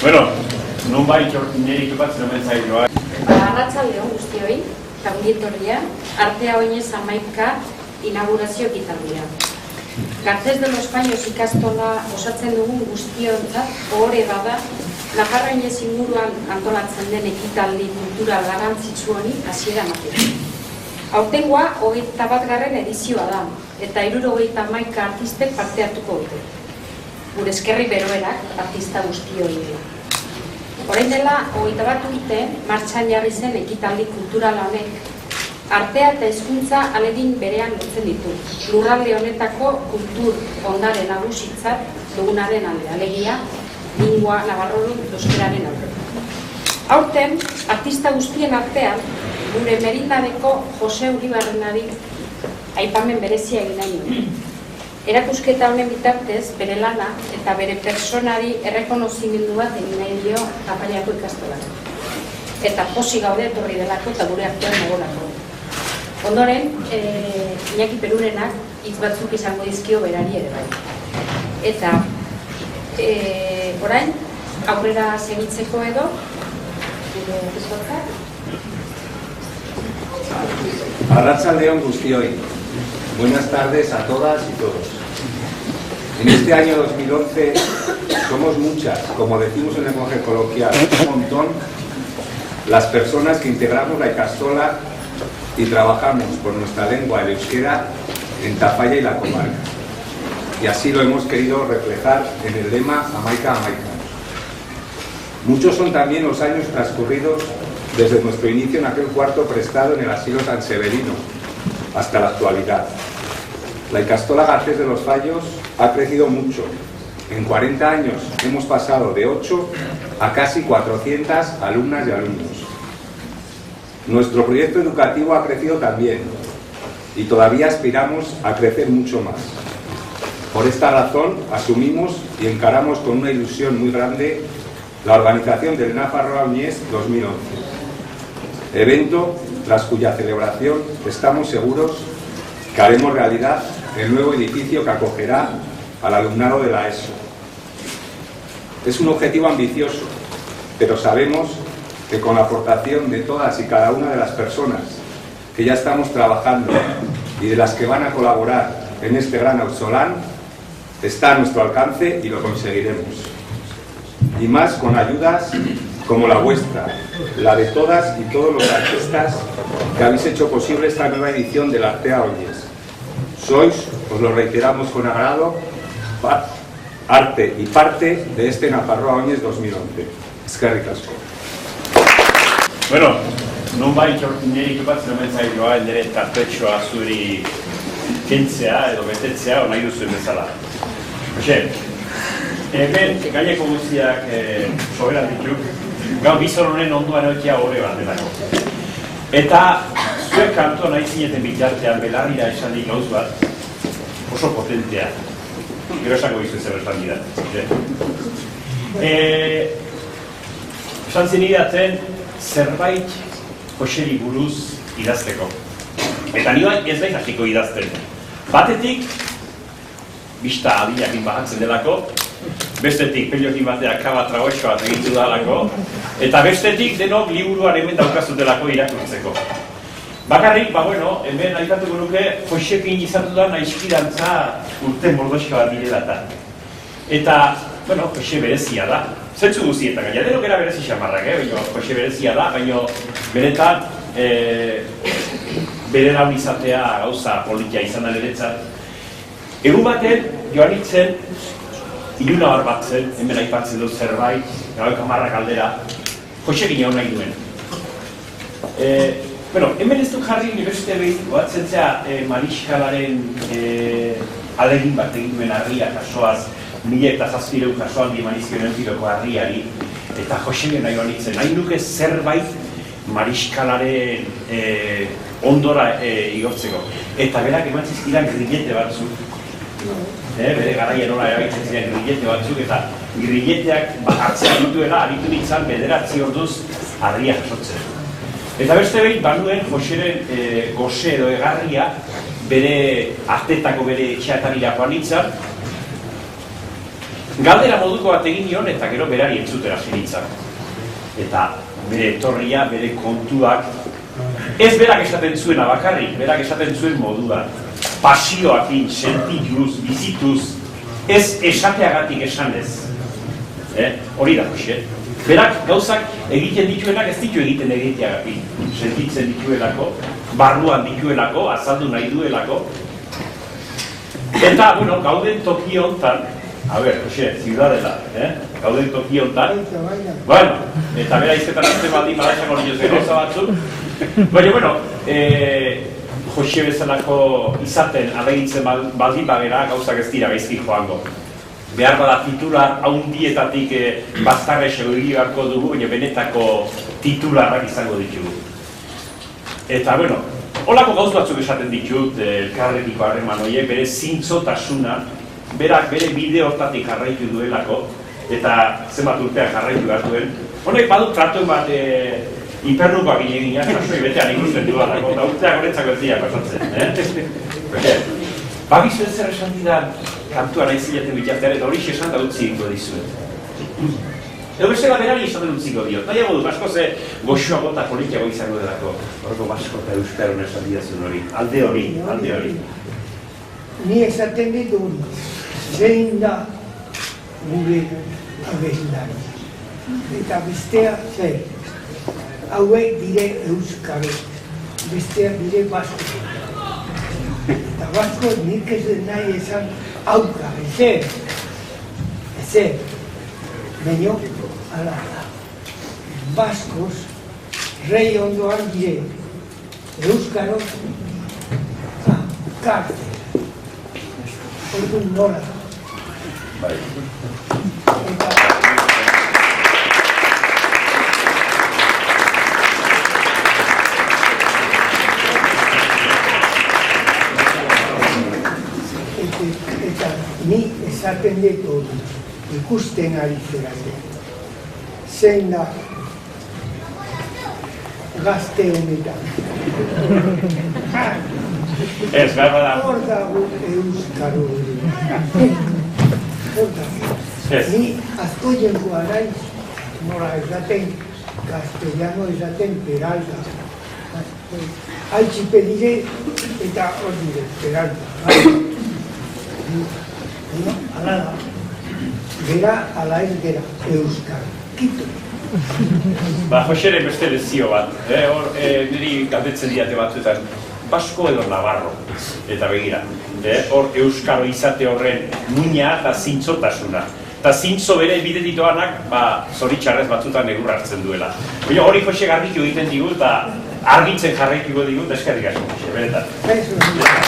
Bueno, non bai nire ikupatzen omen zailoa. Arratsaldeon guztioi, eta ongietorria, Artea Oinez Amaika inaugurazio ekitaldia. Garcés de los Baños ikastola osatzen dugun guztiontzat ohore bada, Nafarroa Oinez inguruan antolatzen den ekitaldi kultural garrantzitsu honi hasiera emateko. Aurtengoa 21. edizioa da, eta 71 artistek parte hartuko dute. Gure eskerri beroerak artista guztioi dela. Orain dela 21 urte martxan jarri zen ekitaldi kultural honek artea eta hezkuntza ahalegin berean lotzen ditu. Lurralde honetako kultur ondare nagusitzat dugunaren alde, alegia lingua navarrorun euskararen alde. Aurten, artista guztien artean, gure Merindadeko Jose Uribarrenari aipamen berezia egin nahi du. Erakusketa honen bitartez, bere lana eta bere personari errekonozimendu bat egin nahi dio Tafallako ikastolan. Eta posi gaude etorri delako eta gure artean nagolako. Ondoren, Iñaki Perurenak hitz batzuk izango dizkio berari ere bai. Eta orain, aurrera segitzeko edo, gure bizkotzak. Arratsaldeon guztioi. Buenas tardes a todas y todos. En este año 2011 somos muchas, como decimos en el lenguaje coloquial, un montón, las personas que integramos la ikastola y trabajamos por nuestra lengua, el euskera, en Tafalla y la comarca. Y así lo hemos querido reflejar en el lema Amaika Amaika. Muchos son también los años transcurridos desde nuestro inicio en aquel cuarto prestado en el asilo San Severino hasta la actualidad. La ikastola Garcés de los Fallos ha crecido mucho. En 40 años hemos pasado de 8 a casi 400 alumnas y alumnos. Nuestro proyecto educativo ha crecido también y todavía aspiramos a crecer mucho más. Por esta razón asumimos y encaramos con una ilusión muy grande la organización del Nafarroa Oinez 2011. Evento tras cuya celebración estamos seguros que haremos realidad el nuevo edificio que acogerá al alumnado de la ESO. Es un objetivo ambicioso, pero sabemos que con la aportación de todas y cada una de las personas que ya estamos trabajando y de las que van a colaborar en este gran auzolán, está a nuestro alcance y lo conseguiremos. Y más con ayudas como la vuestra, la de todas y todos los artistas que habéis hecho posible esta nueva edición del Artea Oñez. Sois, os lo reiteramos con agrado, arte y parte de este Nafarroa Oñez 2011. Eskerrik asko. Bueno, nonbait niri topatzen omen zaioa nire tartetxoa zuri kentzea edo betetzea nahi duzuen bezala. Hoxe, hemen gaineko guztiak soberan dituk, gau bizon honen onduan egokia hobe bat delako. Eta zuek kantua nahi zineten bitartean belarrira esan dik gauz bat, oso potentea. Gero esako gizu zer bertan dira. Esan zenidaten zerbait Joxeri buruz idazteko. Eta nioa ez da hasiko idazten. Batetik, bista adiakin bahatzen delako, bestetik peliokin bateak kaba tragoexo bat egitu dalako, eta bestetik denok liburuan hemen daukazutelako irakurtzeko. Bakarrik, hemen aipatuko nuke Joxekin izatu da naizkidantza urte mordoxka bat direlata. Eta, Joxe berezia da. Zentzu guztietan, gaina denok era berezi xamarrak, Joxe berezia da, baina beretan bere laun izatea gauza politia izan da niretzat. Egun baten, joan itzen, iluna bar bat zen, hemen aipatzen dut zerbait, gauek amarrak aldera, Joxekin hau nahi duen. Hemen ez duk jarri unibertsitate behin, goatzen zea Mariskalaren alegin bat egin duen harria kasoaz, 1007 kasoan dimanizkioen filoko harriari, eta Joxekin nahi banitzen, nahi nuke zerbait Mariskalaren ondora igortzeko. Eta berak eman zizkidan grillete batzuk, bere garaien hona erabiltzen ziren grillete batzuk, eta grilleteak hartzen dituela aritu nintzen 9 orduz harria jasotzen. Eta beste behin, banuen Joxeren goze edo egarria bere artetako bere etxeatarirakoan nintzen, galdera moduko bat egin nion eta gero berari entzutera nintzen. Eta bere etorria, bere kontuak, ez berak esaten zuena bakarrik, berak esaten zuen moduan, pasioakin, sentituz, bizituz, ez esateagatik esanez. Hori da, Joxe. Berak gauzak egiten dituenak ez ditu egiten egiteagatik, sentitzen dituelako, barruan dituelako, azaldu nahi duelako. Eta, gauden toki hontan, Joxe, ziudadela, gauden toki hontan, eta bera izketan azte baldin badaxako nioz gauza batzuk, baina, Joxe bezalako izaten alegitzen baldin bagera gauzak ez dira gaizki joango. Behar bada titular haundietatik baztarre seguri beharko dugu, baina benetako titularrak izango ditugu. Eta, holako gauz batzuk esaten ditut elkarrekiko harreman horiek, bere zintzotasuna, berak bere bide hortatik jarraitu duelako, eta zenbat urteak jarraitu behar duen. Honek badut tratuen bat hipernukoak egin sasoi betean ikusten duelako, eta urteak horretzako ez dira pasatzen. Bagizu ez zer esan didan kantua nahi zilaten bitartean, eta hori esan da utzi ingo dizuet. Edo bestela berari esaten utziko diot. Nahiago du, basko ze goxoago eta politiago izango delako. Horreko basko eta euskaron esan didazun hori. Alde hori. Ni esaten ditun, zein da gure abeslari. Eta bestea zer, hauek dire euskaro, bestea dire basko. Eta basko nik ez nahi esan auka, ezer, baino, ala da. Baskoz, rei ondoan dire, euskaro, kartel. Orduan nola da. Eta ni esaten dut hori, ikusten ari zeratzen. Zein da gazte honetan. Ez, behar bada. Hor dago euskaro hori. Ni asko jengoa naiz, nola esaten, castellano esaten Peralta. Altxipe dire eta hor dire, Peralta. Ala da, gera ala ez gera, euskar. Kito, Ba, Josere beste lezio bat, niri galdetzen diate batzuetan, basko edo navarro, eta begira. Hor euskaro izate horren muina eta zintzotasuna. Eta zintzo bere bide ditoanak, zoritxarrez batzutan egur hartzen duela. Hori Jose garbitu egiten digu eta argitzen jarraituko digu, eta eskerrik asko, Jose, beretan.